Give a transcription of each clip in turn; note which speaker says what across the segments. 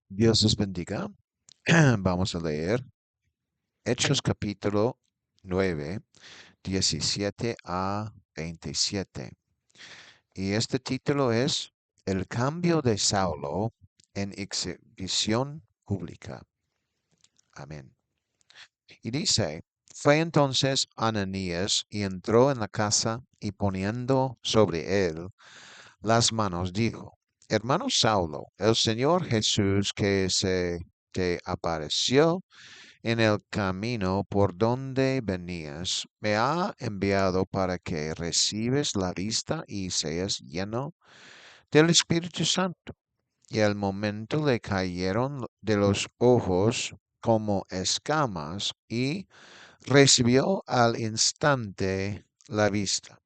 Speaker 1: Dios les bendiga. Vamos a leer Hechos capítulo 9, 17 a 27. Y este título es El cambio de Saulo en exhibición pública. Amén. Y dice, fue entonces Ananías y entró en la casa y poniendo sobre él las manos dijo, Hermano Saulo, el Señor Jesús que se te apareció en el camino por donde venías, me ha enviado para que recibes la vista y seas lleno del Espíritu Santo. Y al momento le cayeron de los ojos como escamas y recibió al instante la vista.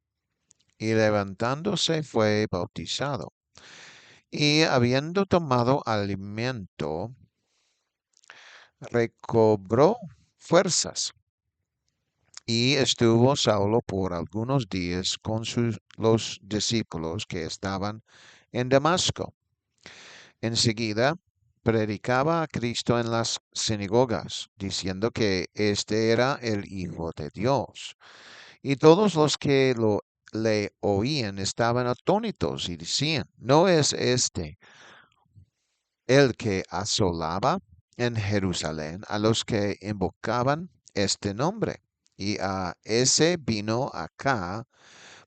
Speaker 1: Y levantándose fue bautizado. Y habiendo tomado alimento, recobró fuerzas. Y estuvo Saulo por algunos días con los discípulos que estaban en Damasco. Enseguida predicaba a Cristo en las sinagogas, diciendo que éste era el Hijo de Dios. Y todos los que le oían estaban atónitos y decían, ¿no es este el que asolaba en Jerusalén a los que invocaban este nombre? Y a ese vino acá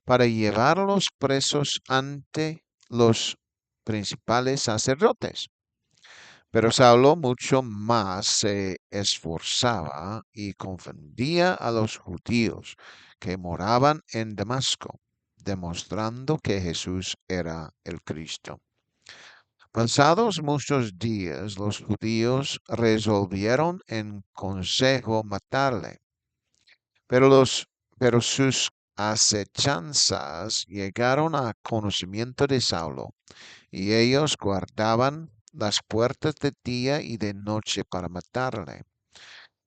Speaker 1: para llevar a los presos ante los principales sacerdotes. Pero Saulo mucho más se esforzaba y confundía a los judíos que moraban en Damasco, demostrando que Jesús era el Cristo. Pasados muchos días, los judíos resolvieron en consejo matarle, pero, pero sus acechanzas llegaron a conocimiento de Saulo, y ellos guardaban las puertas de día y de noche para matarle.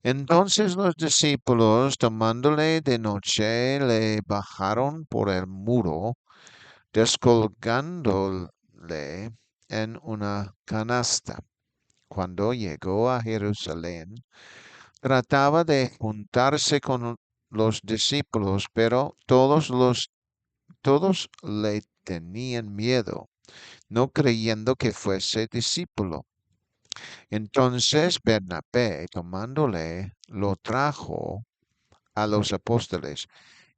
Speaker 1: Entonces los discípulos, tomándole de noche, le bajaron por el muro, descolgándole en una canasta. Cuando llegó a Jerusalén, trataba de juntarse con los discípulos, pero todos le tenían miedo, no creyendo que fuese discípulo. Entonces Bernabé, tomándole, lo trajo a los apóstoles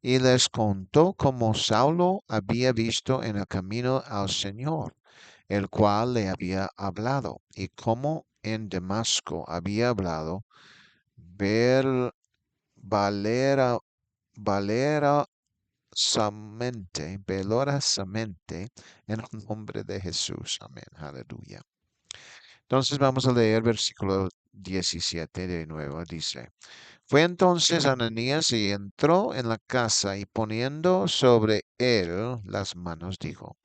Speaker 1: y les contó cómo Saulo había visto en el camino al Señor, el cual le había hablado, y cómo en Damasco había hablado ver valera, valerosamente en el nombre de Jesús. Amén. Aleluya. Entonces vamos a leer versículo 17 de nuevo. Dice, fue entonces Ananías y entró en la casa y poniendo sobre él las manos dijo,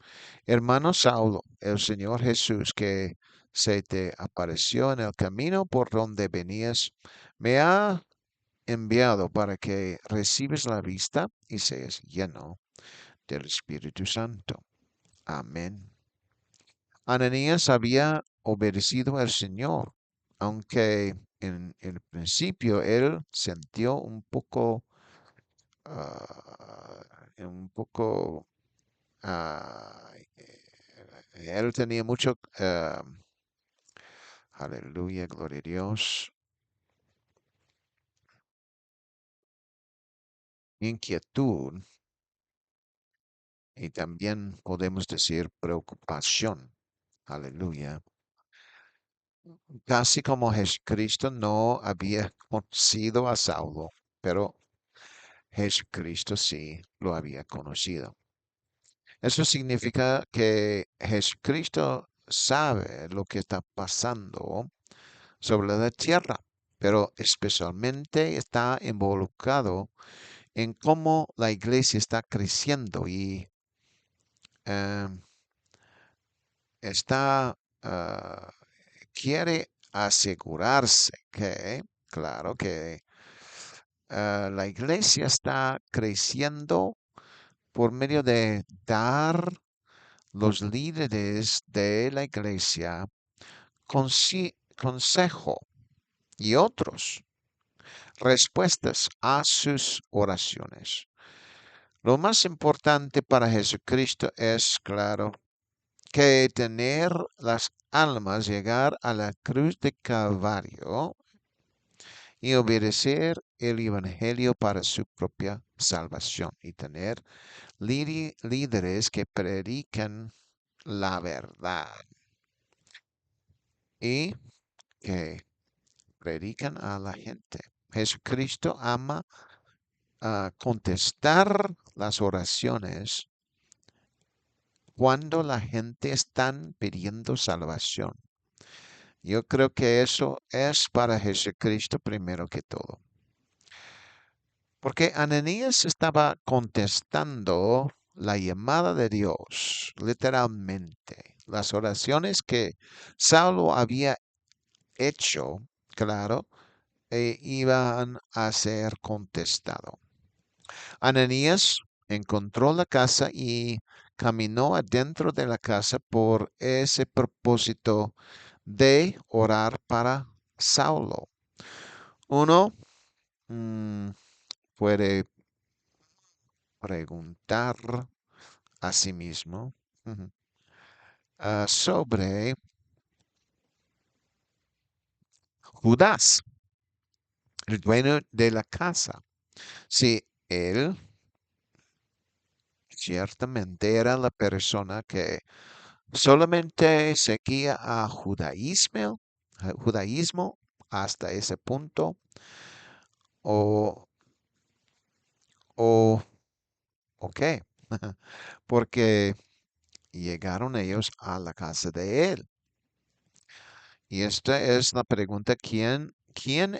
Speaker 1: Hermano Saulo, el Señor Jesús que se te apareció en el camino por donde venías, me ha enviado para que recibes la vista y seas lleno del Espíritu Santo. Amén. Ananías había obedecido al Señor, aunque en el principio él sintió un poco, él tenía mucho, aleluya, gloria a Dios, inquietud y también podemos decir preocupación, aleluya. Casi como Jesucristo no había conocido a Saulo, pero Jesucristo sí lo había conocido. Eso significa que Jesucristo sabe lo que está pasando sobre la tierra, pero especialmente está involucrado en cómo la iglesia está creciendo y eh, está, quiere asegurarse que, claro, que la iglesia está creciendo por medio de dar los líderes de la iglesia consejo y otros respuestas a sus oraciones. Lo más importante para Jesucristo es, claro, que tener las almas llegar a la cruz de Calvario y obedecer el Evangelio para su propia salvación y tener líderes que predican la verdad y que predican a la gente. Jesucristo ama contestar las oraciones cuando la gente está pidiendo salvación. Yo creo que eso es para Jesucristo primero que todo. Porque Ananías estaba contestando la llamada de Dios, literalmente. Las oraciones que Saulo había hecho, claro, iban a ser contestado. Ananías encontró la casa y caminó adentro de la casa por ese propósito de orar para Saulo. Uno puede preguntar a sí mismo sobre Judas, el dueño de la casa. Si él ciertamente era la persona que solamente seguía judaísmo hasta ese punto, o, o, o qué, porque llegaron ellos a la casa de él. Y esta es la pregunta, ¿quién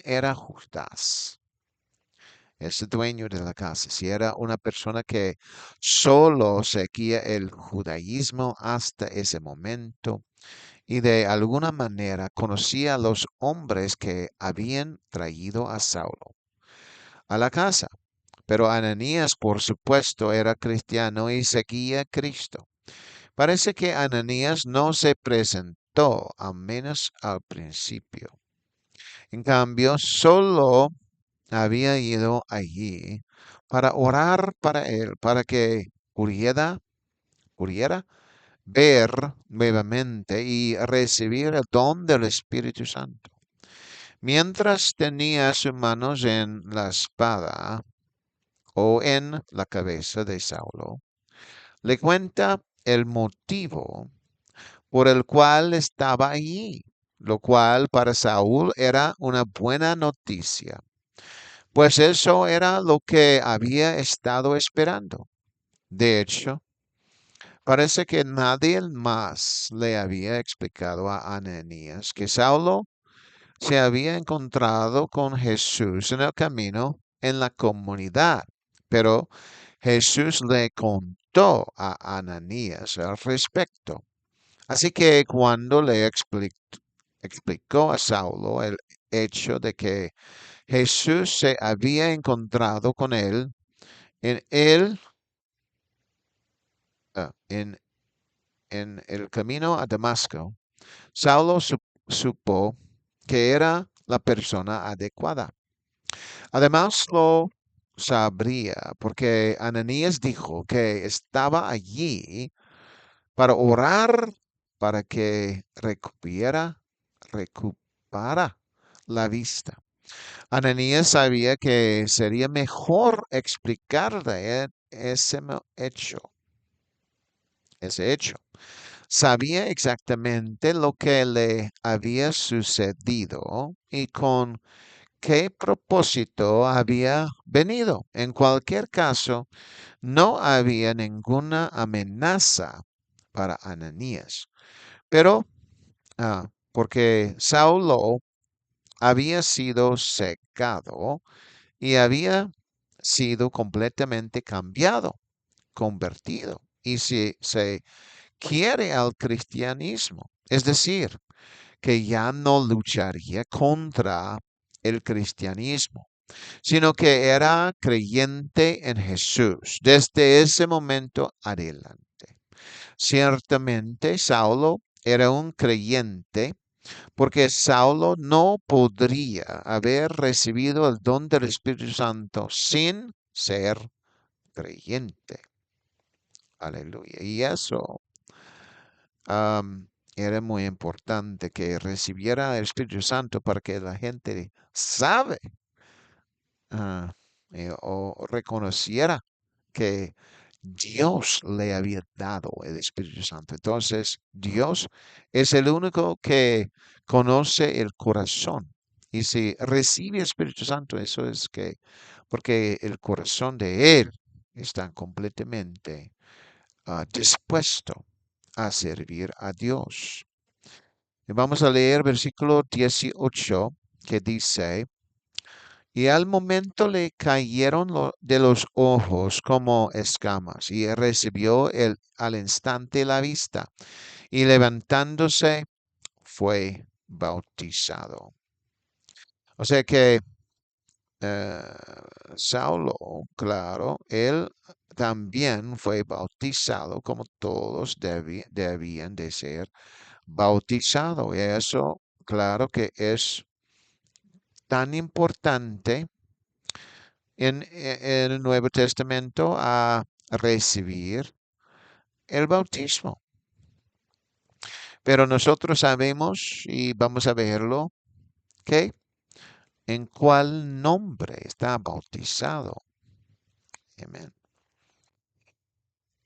Speaker 1: era Judas? Ese dueño de la casa, si era una persona que solo seguía el judaísmo hasta ese momento y de alguna manera conocía a los hombres que habían traído a Saulo a la casa. Pero Ananías, por supuesto, era cristiano y seguía a Cristo. Parece que Ananías no se presentó, al menos al principio. En cambio, solo había ido allí para orar para él, para que pudiera ver nuevamente y recibir el don del Espíritu Santo. Mientras tenía sus manos en la espada o en la cabeza de Saulo, le cuenta el motivo por el cual estaba allí, lo cual para Saúl era una buena noticia, pues eso era lo que había estado esperando. De hecho, parece que nadie más le había explicado a Ananías que Saulo se había encontrado con Jesús en el camino en la comunidad, pero Jesús le contó a Ananías al respecto. Así que cuando le explicó a Saulo el hecho de que Jesús se había encontrado con él en el, en, en el camino a Damasco, Saulo supo que era la persona adecuada. Además lo sabría porque Ananías dijo que estaba allí para orar para que recupera la vista. Ananías sabía que sería mejor explicarle ese hecho. Sabía exactamente lo que le había sucedido y con qué propósito había venido. En cualquier caso, no había ninguna amenaza para Ananías. Pero porque Saulo había sido secado y había sido completamente cambiado, convertido. Y si se quiere al cristianismo, es decir, que ya no lucharía contra el cristianismo, sino que era creyente en Jesús desde ese momento adelante. Ciertamente, Saulo era un creyente porque Saulo no podría haber recibido el don del Espíritu Santo sin ser creyente. Aleluya. Y eso era muy importante que recibiera el Espíritu Santo para que la gente sabe ah, o reconociera que Dios le había dado el Espíritu Santo. Entonces, Dios es el único que conoce el corazón. Y si recibe el Espíritu Santo, eso es que, porque el corazón de Él está completamente dispuesto a servir a Dios. Y vamos a leer versículo 18 que dice, y al momento le cayeron de los ojos como escamas, y recibió al instante la vista, y levantándose fue bautizado. O sea que eh, Saulo, claro, él también fue bautizado como todos debían de ser bautizados. Y eso, claro que es tan importante en el Nuevo Testamento a recibir el bautismo. Pero nosotros sabemos y vamos a verlo que en cuál nombre está bautizado. Amén.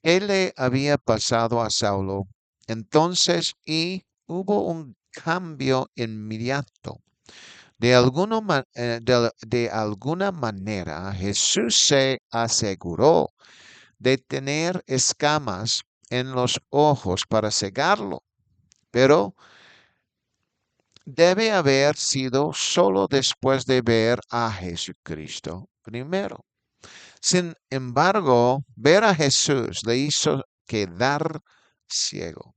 Speaker 1: ¿Qué le había pasado a Saulo? Entonces, y hubo un cambio inmediato. De alguna manera, Jesús se aseguró de tener escamas en los ojos para cegarlo, pero debe haber sido solo después de ver a Jesucristo primero. Sin embargo, ver a Jesús le hizo quedar ciego.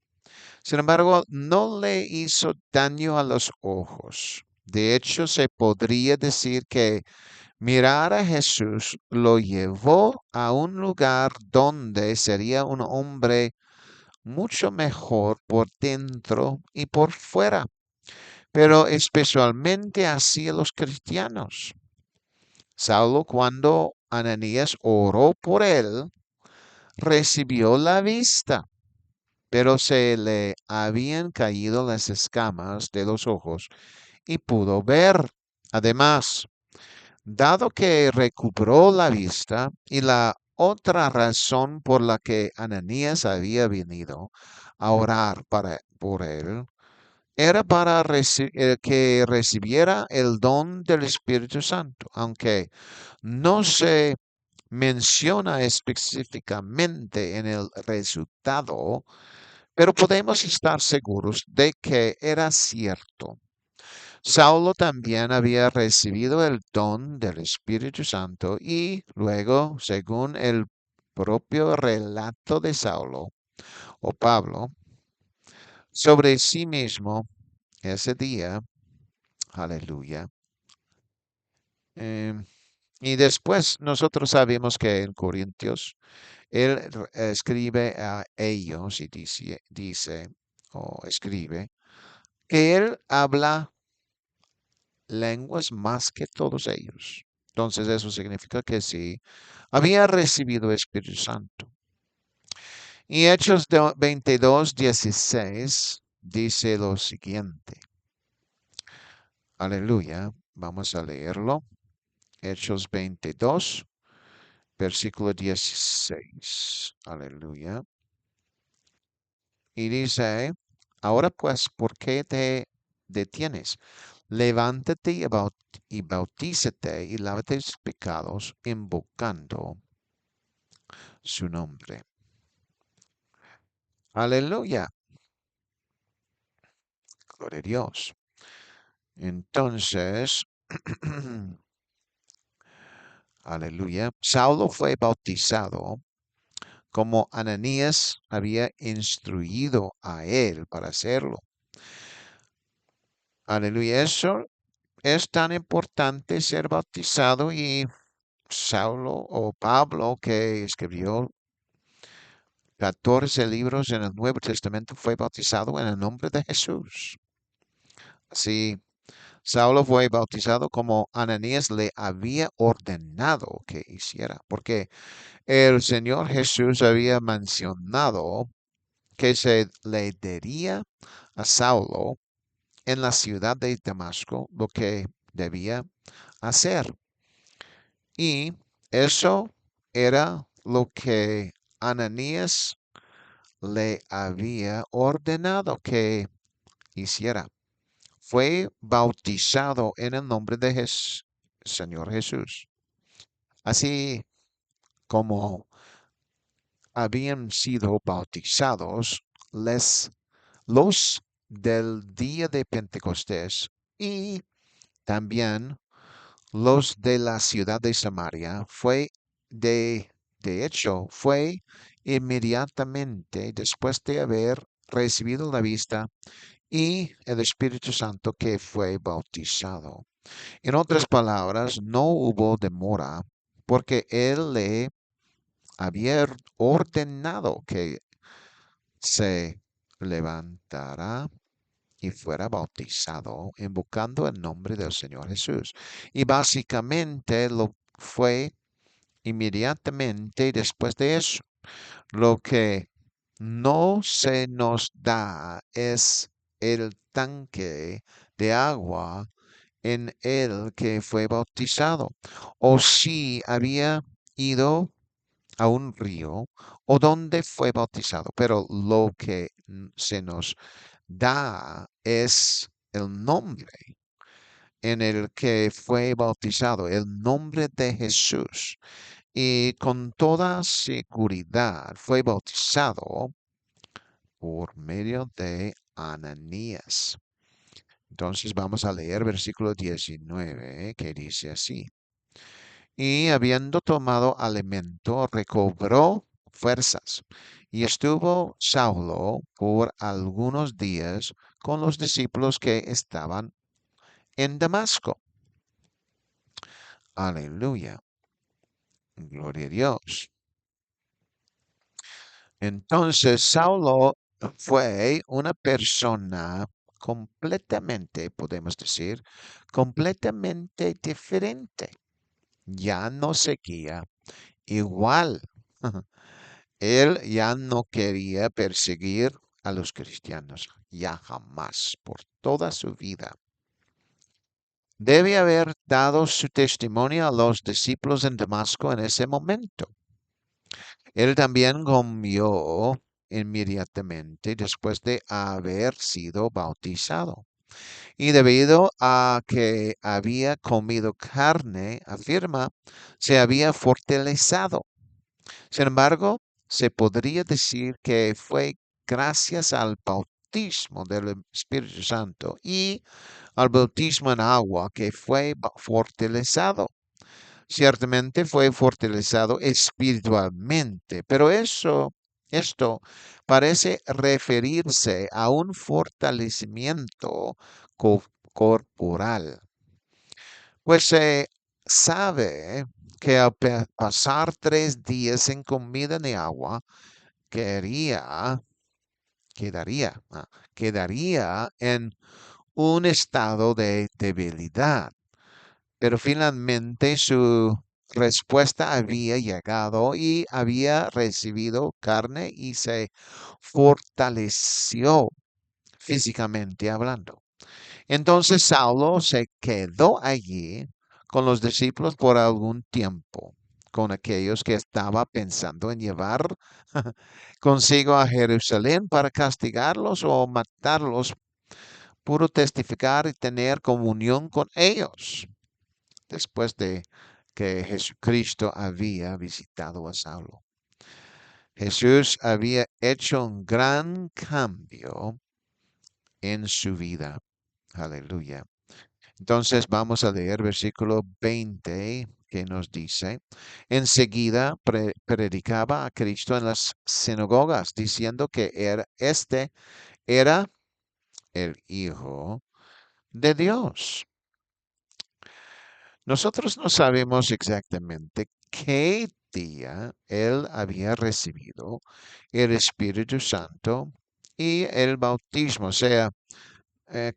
Speaker 1: Sin embargo, no le hizo daño a los ojos. De hecho, se podría decir que mirar a Jesús lo llevó a un lugar donde sería un hombre mucho mejor por dentro y por fuera, pero especialmente hacia los cristianos. Saulo, cuando Ananías oró por él, recibió la vista, pero se le habían caído las escamas de los ojos y pudo ver. Además, dado que recuperó la vista y la otra razón por la que Ananías había venido a orar por él, era para que recibiera el don del Espíritu Santo, aunque no se menciona específicamente en el resultado, pero podemos estar seguros de que era cierto. Saulo también había recibido el don del Espíritu Santo y luego, según el propio relato de Saulo o Pablo, sobre sí mismo ese día, aleluya. em, y después nosotros sabemos que en Corintios él escribe a ellos y dice o escribe que él habla lenguas más que todos ellos. Entonces eso significa que sí, había recibido Espíritu Santo. Y Hechos 22:16 dice lo siguiente. Aleluya. Vamos a leerlo. Hechos 22, versículo 16. Aleluya. Y dice, ahora pues, ¿por qué te detienes? Levántate y bautízate y lávate tus pecados invocando su nombre. Aleluya. Gloria a Dios. Entonces, aleluya. Saulo fue bautizado como Ananías había instruido a él para hacerlo. Aleluya. Eso es tan importante ser bautizado y Saulo o Pablo que escribió 14 libros en el Nuevo Testamento fue bautizado en el nombre de Jesús. Sí, Saulo fue bautizado como Ananías le había ordenado que hiciera, porque el Señor Jesús había mencionado que se le daría a Saulo en la ciudad de Damasco lo que debía hacer. Y eso era lo que Ananías le había ordenado que hiciera. Fue bautizado en el nombre de Señor Jesús. Así como habían sido bautizados los del día de Pentecostés y también los de la ciudad de Samaria, de, de hecho, fue inmediatamente después de haber recibido la vista y el Espíritu Santo que fue bautizado. En otras palabras, no hubo demora porque Él le había ordenado que se levantara y fuera bautizado invocando el nombre del Señor Jesús. Y básicamente lo fue inmediatamente después de eso. Lo que no se nos da es el tanque de agua en el que fue bautizado, o si había ido a un río o donde fue bautizado, pero lo que se nos da es el nombre en el que fue bautizado, el nombre de Jesús. Y con toda seguridad fue bautizado por medio de Ananías. Entonces vamos a leer versículo 19 que dice así. Y habiendo tomado alimento, recobró fuerzas. Y estuvo Saulo por algunos días con los discípulos que estaban en Damasco. Aleluya. Gloria a Dios. Entonces Saulo fue una persona completamente, podemos decir, completamente diferente. Ya no seguía igual. Él ya no quería perseguir a los cristianos, ya jamás, por toda su vida. Debe haber dado su testimonio a los discípulos en Damasco en ese momento. Él también comió inmediatamente después de haber sido bautizado. Y debido a que había comido carne, afirma, se había fortalecido. Sin embargo, se podría decir que fue gracias al bautismo del Espíritu Santo y al bautismo en agua que fue fortalecido. Ciertamente fue fortalecido espiritualmente, pero esto parece referirse a un fortalecimiento corporal, pues se sabe que al pasar 3 días sin comida ni agua, quedaría, quedaría en un estado de debilidad. Pero finalmente su respuesta había llegado y había recibido carne y se fortaleció físicamente hablando. Entonces Saulo se quedó allí con los discípulos por algún tiempo, con aquellos que estaba pensando en llevar consigo a Jerusalén para castigarlos o matarlos, puro testificar y tener comunión con ellos después de que Jesucristo había visitado a Saulo. Jesús había hecho un gran cambio en su vida. Aleluya. Entonces vamos a leer versículo 20 que nos dice, enseguida predicaba a Cristo en las sinagogas, diciendo que este era el Hijo de Dios. Nosotros no sabemos exactamente qué día él había recibido el Espíritu Santo y el bautismo. O sea,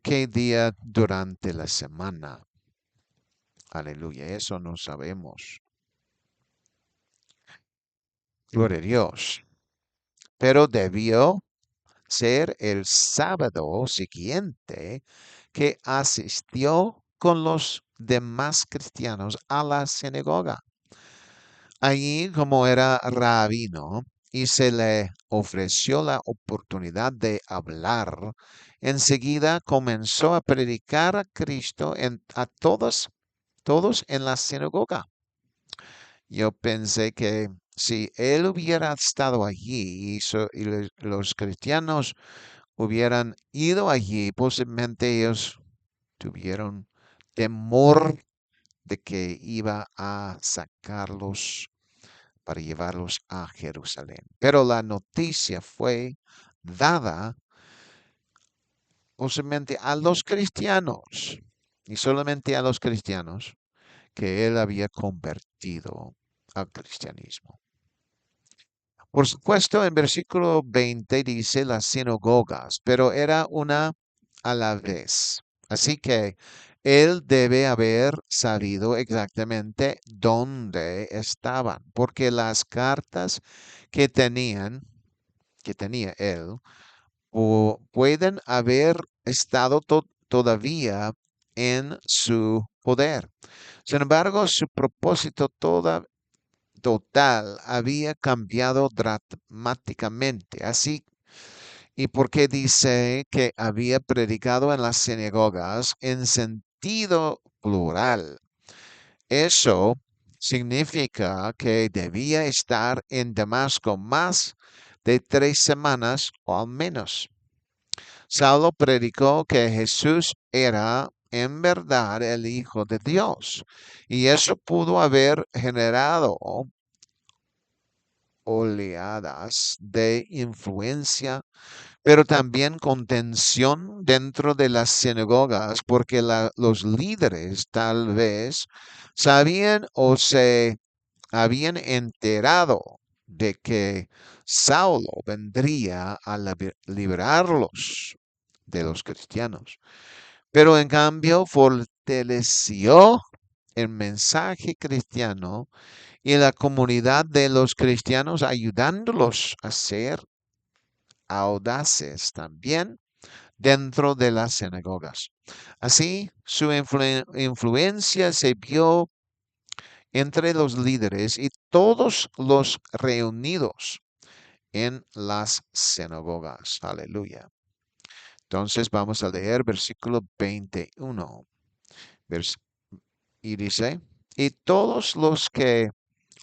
Speaker 1: ¿Qué día durante la semana? Aleluya, eso no sabemos. Gloria a Dios. Pero debió ser el sábado siguiente que asistió con los demás cristianos a la sinagoga. Allí, como era rabino y se le ofreció la oportunidad de hablar, enseguida comenzó a predicar a Cristo a todos en la sinagoga. Yo pensé que si él hubiera estado allí y los cristianos hubieran ido allí, posiblemente ellos tuvieron temor de que iba a sacarlos para llevarlos a Jerusalén. Pero la noticia fue dada posiblemente a los cristianos y solamente a los cristianos que él había convertido al cristianismo. Por supuesto, en versículo 20 dice las sinagogas, pero era una a la vez. Así que él debe haber sabido exactamente dónde estaban, porque las cartas que que tenía él, pueden haber estado todavía en su poder. Sin embargo, su propósito total había cambiado dramáticamente. Así, y porque dice que había predicado en las sinagogas en sentido plural. Eso significa que debía estar en Damasco más de 3 semanas o al menos. Saulo predicó que Jesús era en verdad el Hijo de Dios y eso pudo haber generado oleadas de influencia, pero también contención dentro de las sinagogas, porque los líderes tal vez sabían o se habían enterado de que Saulo vendría a liberarlos de los cristianos. Pero en cambio fortaleció el mensaje cristiano y la comunidad de los cristianos ayudándolos a ser audaces también dentro de las sinagogas. Así, su influencia se vio entre los líderes y todos los reunidos en las sinagogas. Aleluya. Entonces vamos a leer versículo 21. Y dice, y todos los que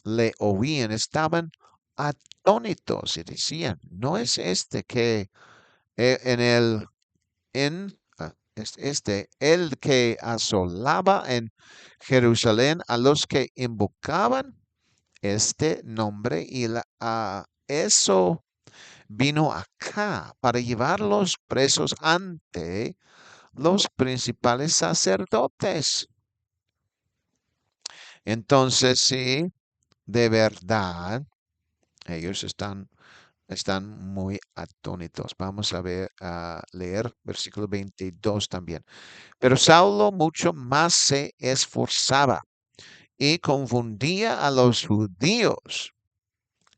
Speaker 1: le oían estaban atónitos y decían, ¿no es este que en el que asolaba en Jerusalén a los que invocaban este nombre y a eso vino acá para llevarlos presos ante los principales sacerdotes? Entonces, sí, de verdad, ellos están muy atónitos. Vamos a ver, a leer versículo 22 también. Pero Saulo mucho más se esforzaba y confundía a los judíos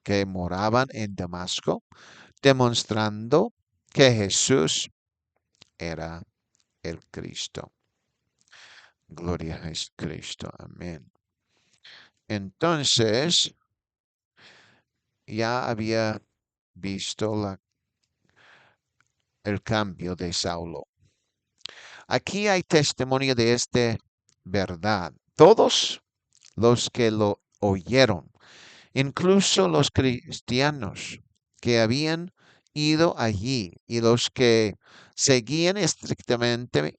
Speaker 1: que moraban en Damasco, demostrando que Jesús era el Cristo. Gloria a Jesucristo. Amén. Entonces, ya había visto el cambio de Saulo. Aquí hay testimonio de esta verdad. Todos los que lo oyeron, incluso los cristianos que habían ido allí y los que seguían estrictamente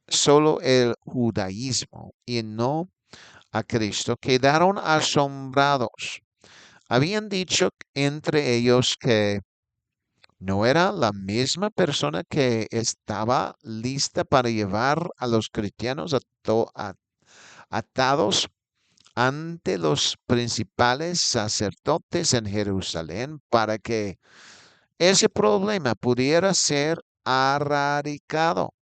Speaker 1: solo el judaísmo y no a Cristo, quedaron asombrados. Habían dicho entre ellos que no era la misma persona que estaba lista para llevar a los cristianos atados ante los principales sacerdotes en Jerusalén para que ese problema pudiera ser erradicado.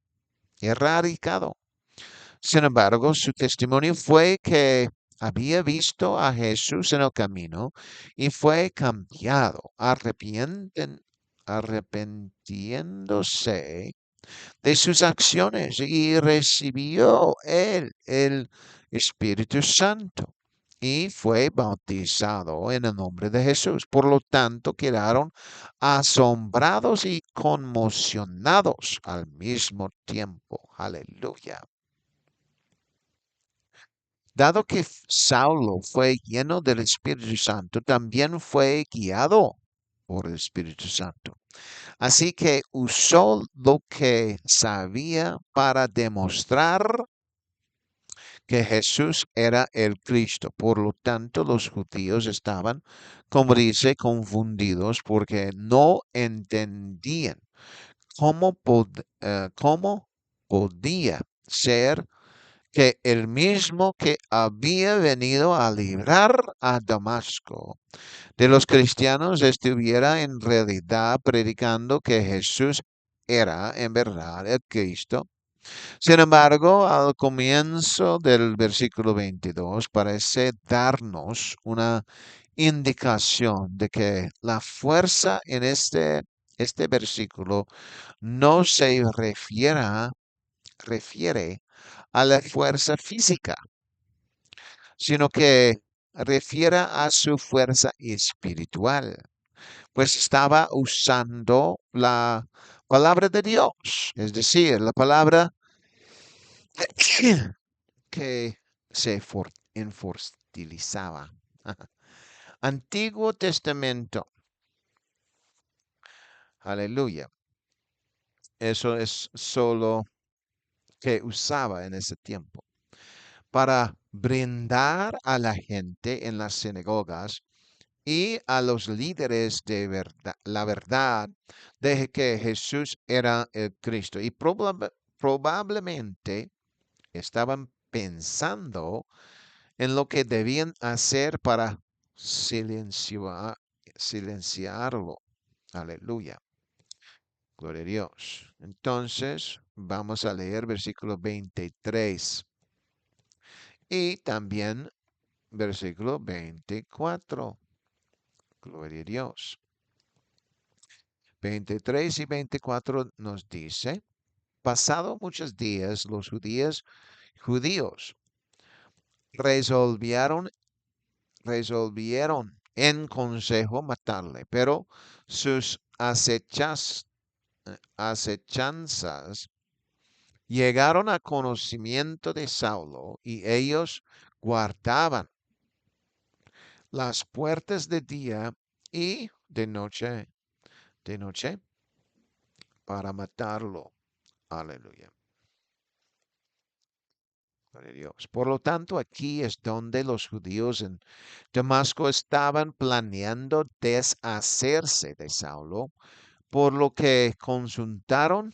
Speaker 1: Sin embargo, su testimonio fue que había visto a Jesús en el camino y fue cambiado, arrepentiéndose de sus acciones y recibió él el Espíritu Santo y fue bautizado en el nombre de Jesús. Por lo tanto, quedaron asombrados y conmocionados al mismo tiempo. Aleluya. Dado que Saulo fue lleno del Espíritu Santo, también fue guiado por el Espíritu Santo. Así que usó lo que sabía para demostrar que Jesús era el Cristo. Por lo tanto, los judíos estaban, como dice, confundidos porque no entendían cómo podía ser que el mismo que había venido a librar a Damasco de los cristianos estuviera en realidad predicando que Jesús era en verdad el Cristo. Sin embargo, al comienzo del versículo 22 parece darnos una indicación de que la fuerza en este versículo no se refiere a la fuerza física, sino que refiere a su fuerza espiritual, pues estaba usando la palabra de Dios, es decir, la palabra que se enfortilizaba. Antiguo Testamento, aleluya. Eso es solo que usaba en ese tiempo para brindar a la gente en las sinagogas y a los líderes de verdad, la verdad de que Jesús era el Cristo. Y probablemente estaban pensando en lo que debían hacer para silenciarlo. Aleluya. Gloria a Dios. Entonces, vamos a leer versículo 23 y también versículo 24. Gloria a Dios. 23 y 24 nos dice, pasado muchos días, los judíos resolvieron en consejo matarle, pero sus acechanzas llegaron a conocimiento de Saulo y ellos guardaban las puertas de día y de noche para matarlo. Aleluya. Gloria a Dios. Por lo tanto, aquí es donde los judíos en Damasco estaban planeando deshacerse de Saulo, por lo que consultaron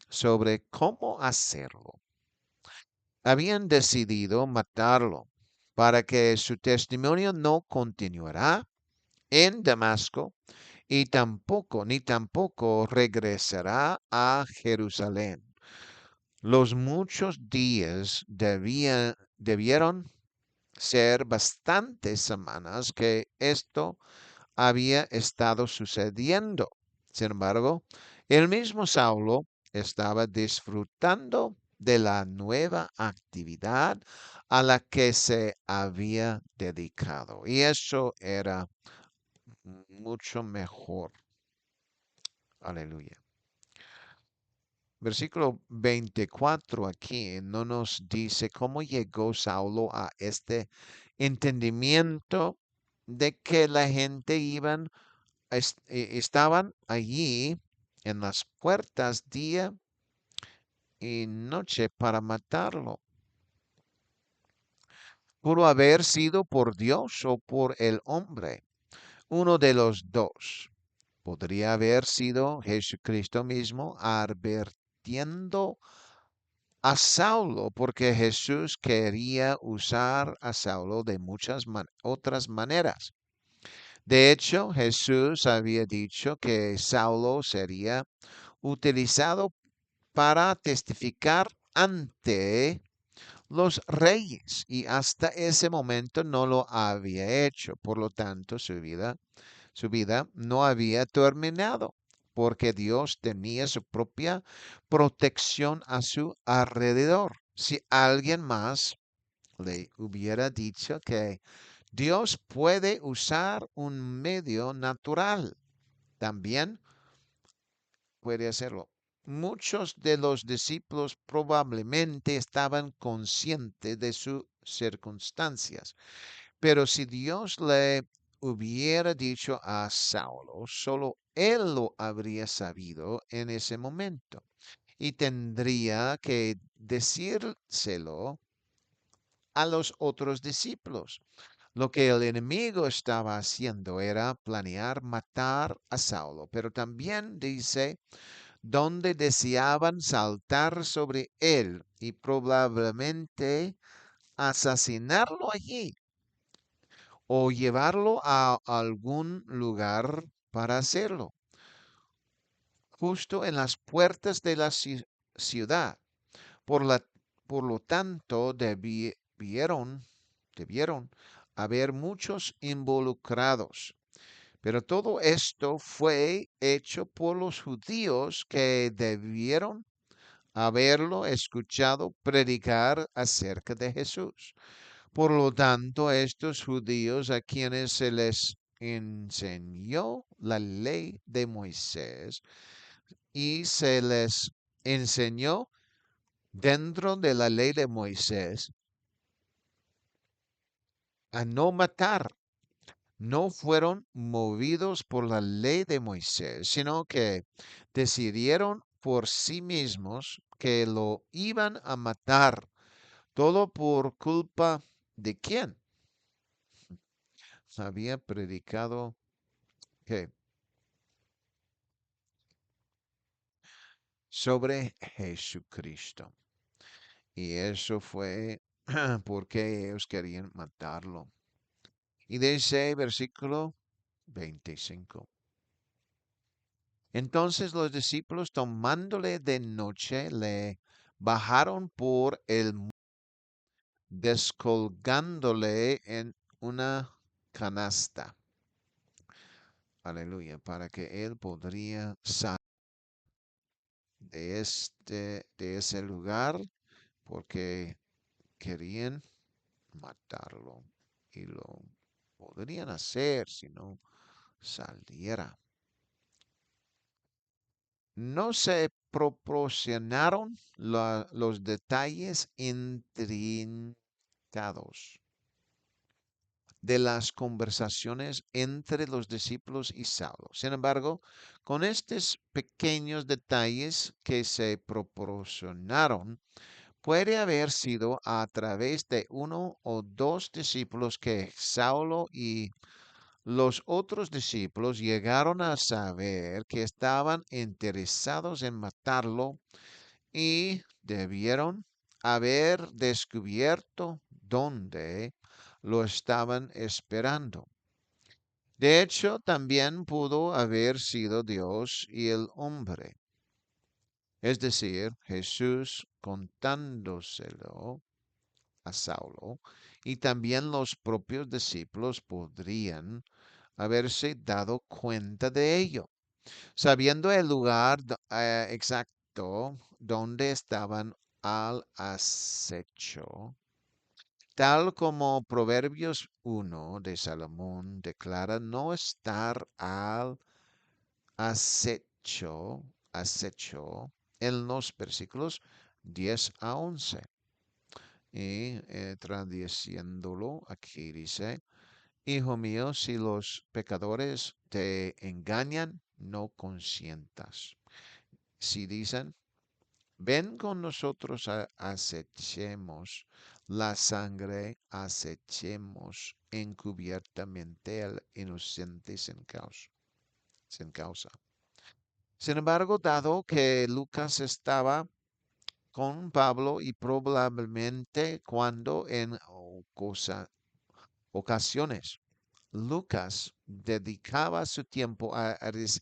Speaker 1: sobre cómo hacerlo. Habían decidido matarlo para que su testimonio no continuará en Damasco y ni tampoco regresará a Jerusalén. Los muchos días debieron ser bastantes semanas que esto había estado sucediendo. Sin embargo, el mismo Saulo estaba disfrutando de la nueva actividad a la que se había dedicado. Y eso era mucho mejor. Aleluya. Versículo 24 aquí no nos dice cómo llegó Saulo a este entendimiento de que la gente estaban allí en las puertas día y noche para matarlo. Pudo haber sido por Dios o por el hombre, uno de los dos. Podría haber sido Jesucristo mismo advirtiendo a Saulo porque Jesús quería usar a Saulo de muchas otras maneras. De hecho, Jesús había dicho que Saulo sería utilizado para testificar ante los reyes y hasta ese momento no lo había hecho. Por lo tanto, su vida no había terminado porque Dios tenía su propia protección a su alrededor. Si alguien más le hubiera dicho que Dios puede usar un medio natural, también puede hacerlo. Muchos de los discípulos probablemente estaban conscientes de sus circunstancias, pero si Dios le hubiera dicho a Saulo, solo él lo habría sabido en ese momento y tendría que decírselo a los otros discípulos. Lo que el enemigo estaba haciendo era planear matar a Saulo, pero también dice donde deseaban saltar sobre él y probablemente asesinarlo allí o llevarlo a algún lugar para hacerlo, justo en las puertas de la ciudad. Por la, por lo tanto, debieron haber muchos involucrados. Pero todo esto fue hecho por los judíos que debieron haberlo escuchado predicar acerca de Jesús. Por lo tanto, estos judíos a quienes se les enseñó la ley de Moisés y se les enseñó dentro de la ley de Moisés a no matar, no fueron movidos por la ley de Moisés, sino que decidieron por sí mismos que lo iban a matar. Todo por culpa de quién había predicado que sobre Jesucristo. Y eso fue porque ellos querían matarlo. Y dice versículo 25. Entonces los discípulos tomándole de noche le bajaron por el descolgándole en una canasta. Aleluya, para que él podría salir de ese lugar porque querían matarlo y lo podrían hacer si no saliera. No se proporcionaron los detalles intrincados de las conversaciones entre los discípulos y Saulo. Sin embargo, con estos pequeños detalles que se proporcionaron, puede haber sido a través de uno o dos discípulos que Saulo y los otros discípulos llegaron a saber que estaban interesados en matarlo y debieron haber descubierto dónde lo estaban esperando. De hecho, también pudo haber sido Dios y el hombre, es decir, Jesús contándoselo a Saulo, y también los propios discípulos podrían haberse dado cuenta de ello, sabiendo el lugar exacto donde estaban al acecho, tal como Proverbios 1 de Salomón declara no estar al acecho, acecho en los versículos 10 a 11. Y traduciéndolo aquí dice, Hijo mío, si los pecadores te engañan, no consientas. Si dicen, ven con nosotros, acechemos la sangre, acechemos encubiertamente al inocente sin causa. Sin embargo, dado que Lucas estaba con Pablo y probablemente cuando en ocasiones Lucas dedicaba su tiempo a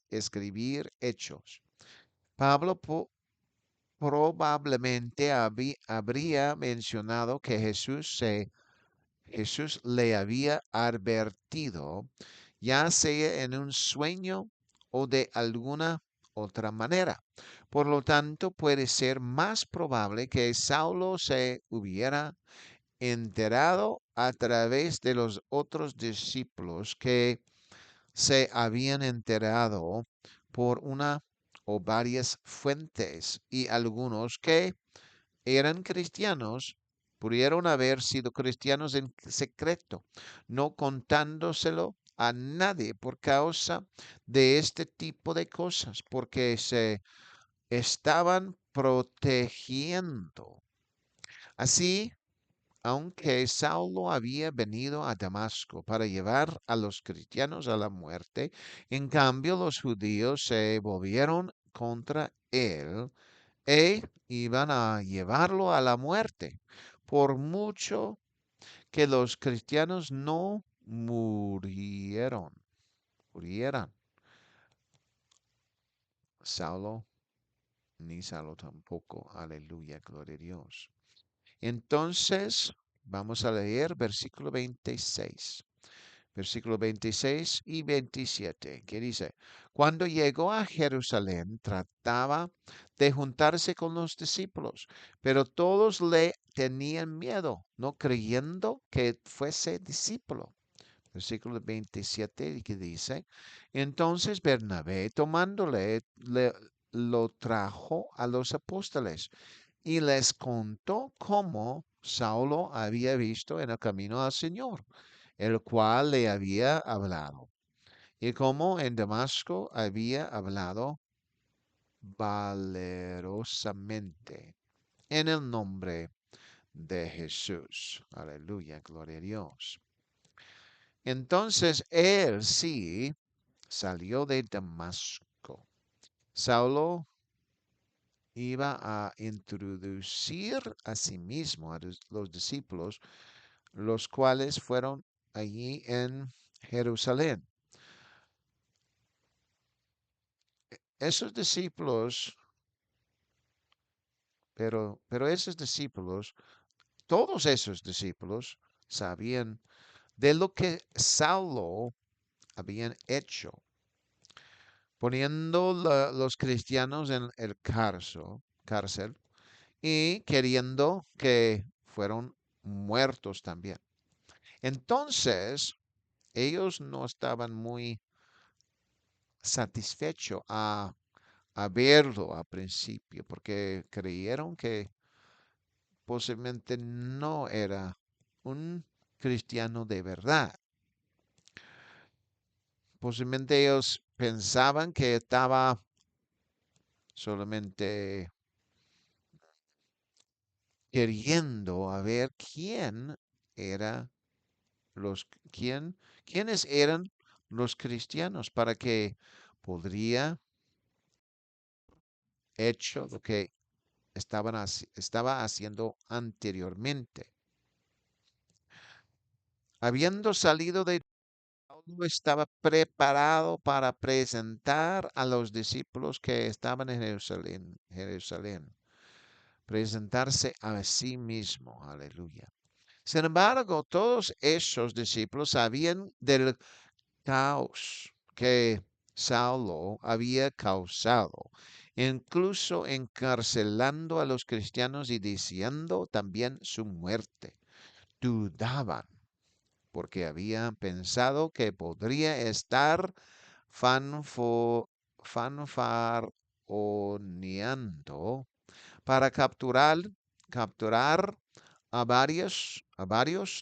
Speaker 1: escribir hechos. Pablo probablemente habría mencionado que Jesús le había advertido, ya sea en un sueño o de alguna otra manera. Por lo tanto, puede ser más probable que Saulo se hubiera enterado a través de los otros discípulos que se habían enterado por una o varias fuentes y algunos que eran cristianos pudieron haber sido cristianos en secreto, no contándoselo a nadie por causa de este tipo de cosas, porque se estaban protegiendo. Así, aunque Saulo había venido a Damasco para llevar a los cristianos a la muerte, en cambio los judíos se volvieron contra él e iban a llevarlo a la muerte, por mucho que los cristianos no murieran. Saulo, ni Saulo tampoco. Aleluya, gloria a Dios. Entonces, vamos a leer versículo 26. Versículo 26 y 27, que dice, cuando llegó a Jerusalén trataba de juntarse con los discípulos, pero todos le tenían miedo, no creyendo que fuese discípulo. Versículo 27 que dice, entonces Bernabé tomándole lo trajo a los apóstoles y les contó cómo Saulo había visto en el camino al Señor, el cual le había hablado, y cómo en Damasco había hablado valerosamente en el nombre de Jesús. Aleluya, gloria a Dios. Entonces él sí salió de Damasco. Saulo iba a introducir a sí mismo a los discípulos, los cuales fueron allí en Jerusalén. Esos discípulos, pero esos discípulos, todos esos discípulos sabían de lo que Saulo habían hecho, poniendo los cristianos en el cárcel y queriendo que fueron muertos también. Entonces, ellos no estaban muy satisfechos a verlo a principio, porque creyeron que posiblemente no era un cristiano de verdad. Posiblemente ellos pensaban que estaba solamente queriendo a ver era los quién quiénes eran los cristianos para que podría hecho lo que estaba haciendo anteriormente. Habiendo salido de Pablo estaba preparado para presentar a los discípulos que estaban en Jerusalén, presentarse a sí mismo. Aleluya. Sin embargo, todos esos discípulos sabían del caos que Saulo había causado, incluso encarcelando a los cristianos y diciendo también su muerte. Dudaban porque habían pensado que podría estar fanfarroneando para capturar a varios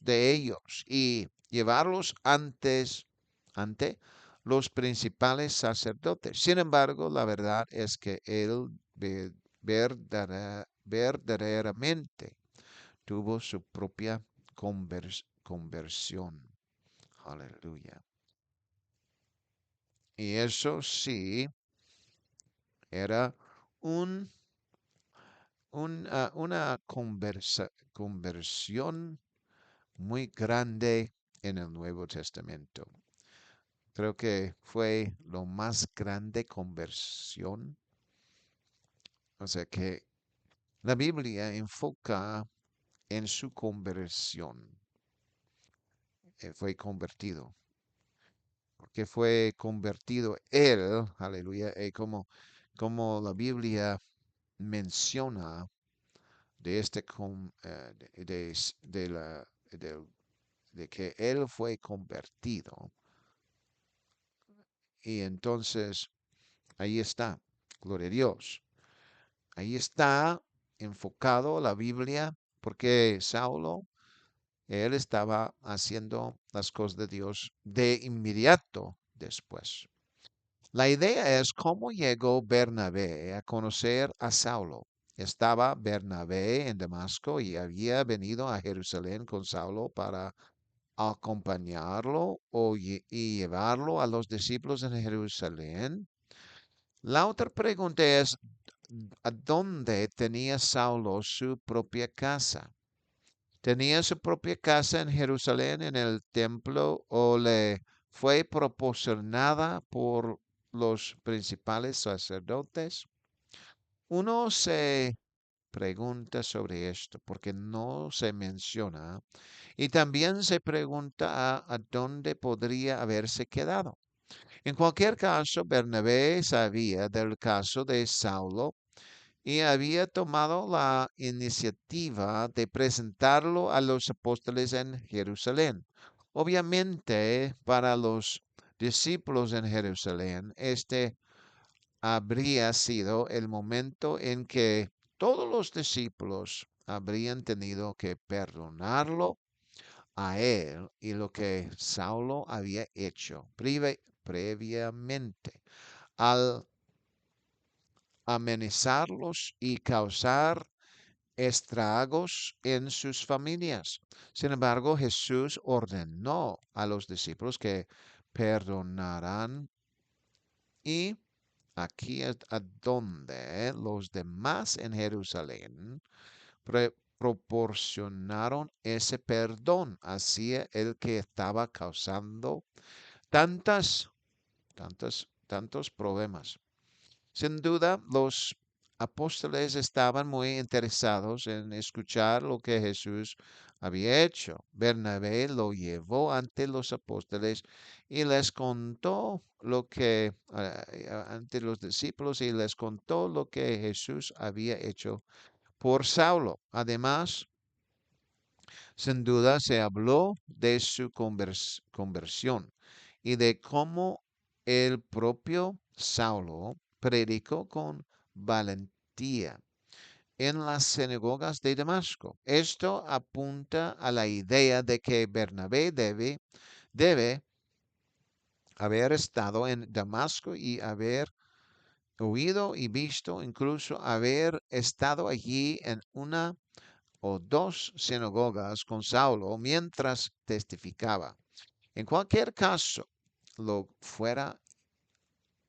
Speaker 1: de ellos y llevarlos ante los principales sacerdotes. Sin embargo, la verdad es que él verdaderamente tuvo su propia conversión. Aleluya. Y eso sí era un, una conversión muy grande en el Nuevo Testamento. Creo que fue lo más grande conversión O sea que la Biblia enfoca en su conversión. Fue convertido. Porque fue convertido él, aleluya, como la Biblia menciona de de que él fue convertido. Y entonces ahí está, gloria a Dios. Ahí está enfocado la Biblia, porque Saulo, él estaba haciendo las cosas de Dios de inmediato después. La idea es cómo llegó Bernabé a conocer a Saulo. Estaba Bernabé en Damasco y había venido a Jerusalén con Saulo para acompañarlo y llevarlo a los discípulos en Jerusalén. La otra pregunta es, ¿a dónde tenía Saulo su propia casa? ¿Tenía su propia casa en Jerusalén, en el templo, o le fue proporcionada por los principales sacerdotes? Uno se pregunta sobre esto porque no se menciona y también se pregunta a dónde podría haberse quedado. En cualquier caso, Bernabé sabía del caso de Saulo y había tomado la iniciativa de presentarlo a los apóstoles en Jerusalén. Obviamente, para los discípulos en Jerusalén, este habría sido el momento en que todos los discípulos habrían tenido que perdonarlo a él y lo que Saulo había hecho previamente al amenizarlos y causar estragos en sus familias. Sin embargo, Jesús ordenó a los discípulos que perdonaran y aquí es a donde los demás en Jerusalén proporcionaron ese perdón hacia el que estaba causando tantos problemas. Sin duda, los apóstoles estaban muy interesados en escuchar lo que Jesús había hecho. Bernabé lo llevó ante los apóstoles y les contó ante los discípulos y les contó lo que Jesús había hecho por Saulo. Además, sin duda se habló de su conversión y de cómo el propio Saulo predicó con valentía en las sinagogas de Damasco. Esto apunta a la idea de que Bernabé debe haber estado en Damasco y haber oído y visto, incluso haber estado allí en una o dos sinagogas con Saulo mientras testificaba. En cualquier caso, lo fuera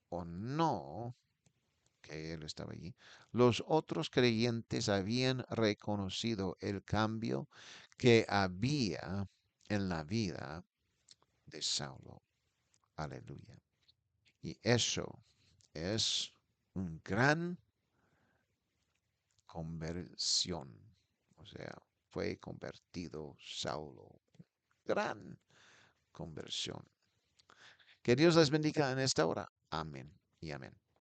Speaker 1: o no, que él estaba allí, los otros creyentes habían reconocido el cambio que había en la vida de Saulo. Aleluya. Y eso es un gran conversión. O sea, fue convertido Saulo. Gran conversión. Que Dios les bendiga en esta hora. Amén y amén.